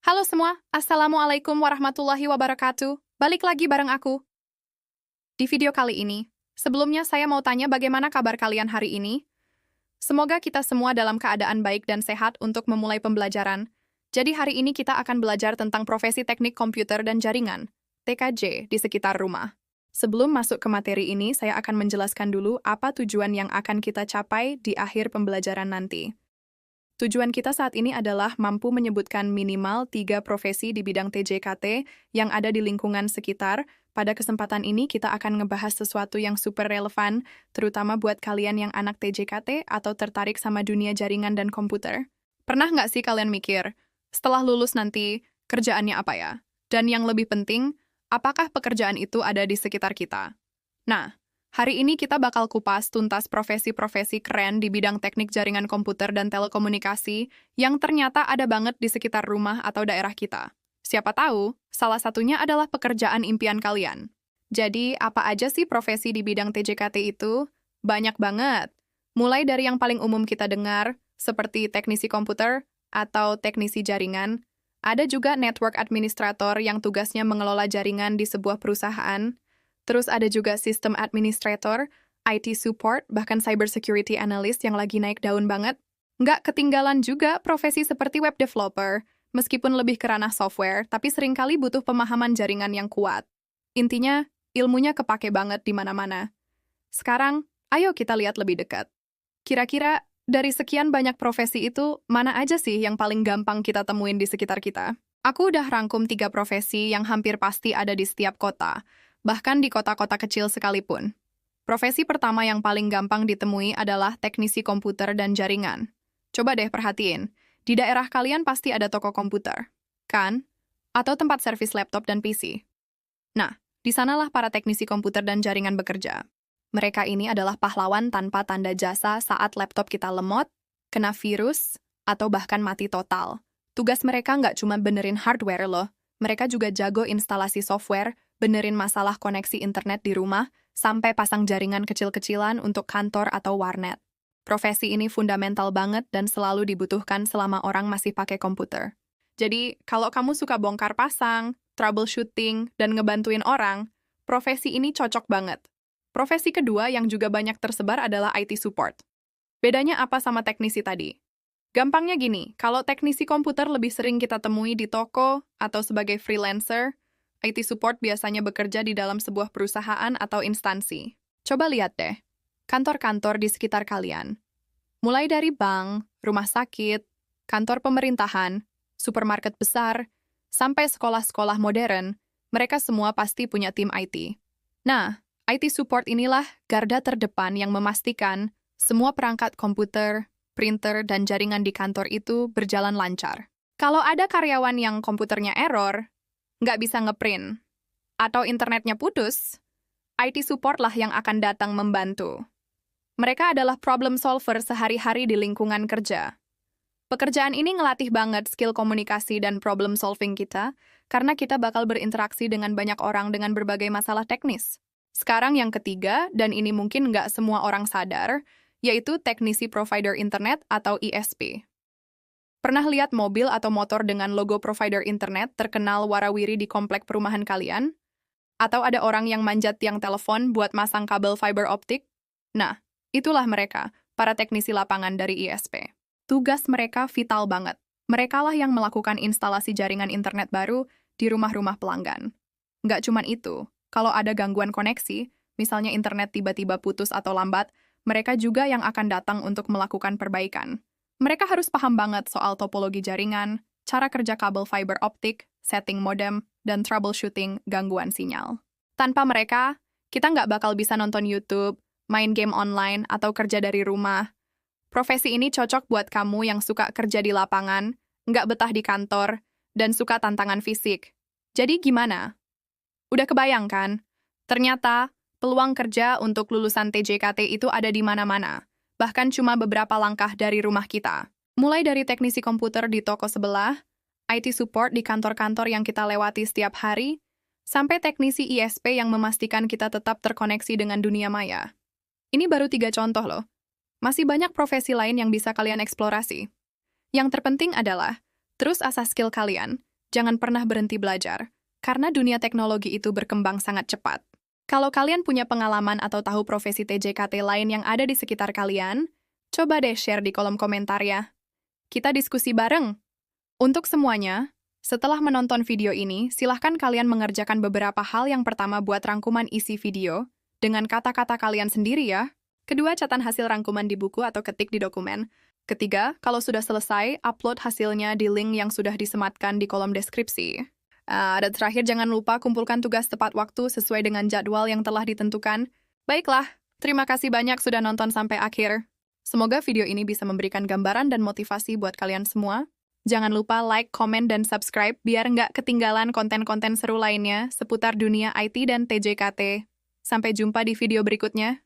Halo semua, Assalamualaikum warahmatullahi wabarakatuh. Balik lagi bareng aku. Di video kali ini, sebelumnya saya mau tanya bagaimana kabar kalian hari ini? Semoga kita semua dalam keadaan baik dan sehat untuk memulai pembelajaran. Jadi hari ini kita akan belajar tentang profesi teknik komputer dan jaringan, TKJ, di sekitar rumah. Sebelum masuk ke materi ini, saya akan menjelaskan dulu apa tujuan yang akan kita capai di akhir pembelajaran nanti. Tujuan kita saat ini adalah mampu menyebutkan minimal 3 profesi di bidang TJKT yang ada di lingkungan sekitar. Pada kesempatan ini kita akan ngebahas sesuatu yang super relevan, terutama buat kalian yang anak TJKT atau tertarik sama dunia jaringan dan komputer. Pernah nggak sih kalian mikir, setelah lulus nanti, kerjaannya apa ya? Dan yang lebih penting, apakah pekerjaan itu ada di sekitar kita? Nah, hari ini kita bakal kupas tuntas profesi-profesi keren di bidang teknik jaringan komputer dan telekomunikasi yang ternyata ada banget di sekitar rumah atau daerah kita. Siapa tahu, salah satunya adalah pekerjaan impian kalian. Jadi, apa aja sih profesi di bidang TJKT itu? Banyak banget. Mulai dari yang paling umum kita dengar, seperti teknisi komputer atau teknisi jaringan. Ada juga network administrator yang tugasnya mengelola jaringan di sebuah perusahaan. Terus ada juga sistem administrator, IT support, bahkan cybersecurity analyst yang lagi naik daun banget. Nggak ketinggalan juga profesi seperti web developer, meskipun lebih ke ranah software, tapi seringkali butuh pemahaman jaringan yang kuat. Intinya, ilmunya kepake banget di mana-mana. Sekarang, ayo kita lihat lebih dekat. Kira-kira, dari sekian banyak profesi itu, mana aja sih yang paling gampang kita temuin di sekitar kita? Aku udah rangkum 3 profesi yang hampir pasti ada di setiap kota, bahkan di kota-kota kecil sekalipun. Profesi pertama yang paling gampang ditemui adalah teknisi komputer dan jaringan. Coba deh perhatiin, di daerah kalian pasti ada toko komputer, kan? Atau tempat servis laptop dan PC. Nah, di sanalah para teknisi komputer dan jaringan bekerja. Mereka ini adalah pahlawan tanpa tanda jasa saat laptop kita lemot, kena virus, atau bahkan mati total. Tugas mereka nggak cuma benerin hardware loh, mereka juga jago instalasi software, benerin masalah koneksi internet di rumah, sampai pasang jaringan kecil-kecilan untuk kantor atau warnet. Profesi ini fundamental banget dan selalu dibutuhkan selama orang masih pakai komputer. Jadi, kalau kamu suka bongkar pasang, troubleshooting, dan ngebantuin orang, profesi ini cocok banget. Profesi kedua yang juga banyak tersebar adalah IT support. Bedanya apa sama teknisi tadi? Gampangnya gini, kalau teknisi komputer lebih sering kita temui di toko atau sebagai freelancer, IT support biasanya bekerja di dalam sebuah perusahaan atau instansi. Coba lihat deh, kantor-kantor di sekitar kalian. Mulai dari bank, rumah sakit, kantor pemerintahan, supermarket besar, sampai sekolah-sekolah modern, mereka semua pasti punya tim IT. Nah, IT support inilah garda terdepan yang memastikan semua perangkat komputer, printer, dan jaringan di kantor itu berjalan lancar. Kalau ada karyawan yang komputernya error, nggak bisa ngeprint, atau internetnya putus, IT support lah yang akan datang membantu. Mereka adalah problem solver sehari-hari di lingkungan kerja. Pekerjaan ini ngelatih banget skill komunikasi dan problem solving kita, karena kita bakal berinteraksi dengan banyak orang dengan berbagai masalah teknis. Sekarang yang ketiga, dan ini mungkin nggak semua orang sadar, yaitu teknisi provider internet atau ISP. Pernah lihat mobil atau motor dengan logo provider internet terkenal warawiri di komplek perumahan kalian? Atau ada orang yang manjat tiang telepon buat masang kabel fiber optik? Nah, itulah mereka, para teknisi lapangan dari ISP. Tugas mereka vital banget. Merekalah yang melakukan instalasi jaringan internet baru di rumah-rumah pelanggan. Nggak cuman itu, kalau ada gangguan koneksi, misalnya internet tiba-tiba putus atau lambat, mereka juga yang akan datang untuk melakukan perbaikan. Mereka harus paham banget soal topologi jaringan, cara kerja kabel fiber optik, setting modem, dan troubleshooting gangguan sinyal. Tanpa mereka, kita nggak bakal bisa nonton YouTube, main game online, atau kerja dari rumah. Profesi ini cocok buat kamu yang suka kerja di lapangan, nggak betah di kantor, dan suka tantangan fisik. Jadi gimana? Udah kebayang kan? Ternyata, peluang kerja untuk lulusan TJKT itu ada di mana-mana, bahkan cuma beberapa langkah dari rumah kita. Mulai dari teknisi komputer di toko sebelah, IT support di kantor-kantor yang kita lewati setiap hari, sampai teknisi ISP yang memastikan kita tetap terkoneksi dengan dunia maya. Ini baru 3 contoh loh. Masih banyak profesi lain yang bisa kalian eksplorasi. Yang terpenting adalah, terus asah skill kalian, jangan pernah berhenti belajar, karena dunia teknologi itu berkembang sangat cepat. Kalau kalian punya pengalaman atau tahu profesi TJKT lain yang ada di sekitar kalian, coba deh share di kolom komentar ya. Kita diskusi bareng. Untuk semuanya, setelah menonton video ini, silahkan kalian mengerjakan beberapa hal. Yang pertama, buat rangkuman isi video dengan kata-kata kalian sendiri ya. Kedua, catat hasil rangkuman di buku atau ketik di dokumen. Ketiga, kalau sudah selesai, upload hasilnya di link yang sudah disematkan di kolom deskripsi. Dan terakhir, jangan lupa kumpulkan tugas tepat waktu sesuai dengan jadwal yang telah ditentukan. Baiklah, terima kasih banyak sudah nonton sampai akhir. Semoga video ini bisa memberikan gambaran dan motivasi buat kalian semua. Jangan lupa like, komen, dan subscribe biar nggak ketinggalan konten-konten seru lainnya seputar dunia IT dan TJKT. Sampai jumpa di video berikutnya.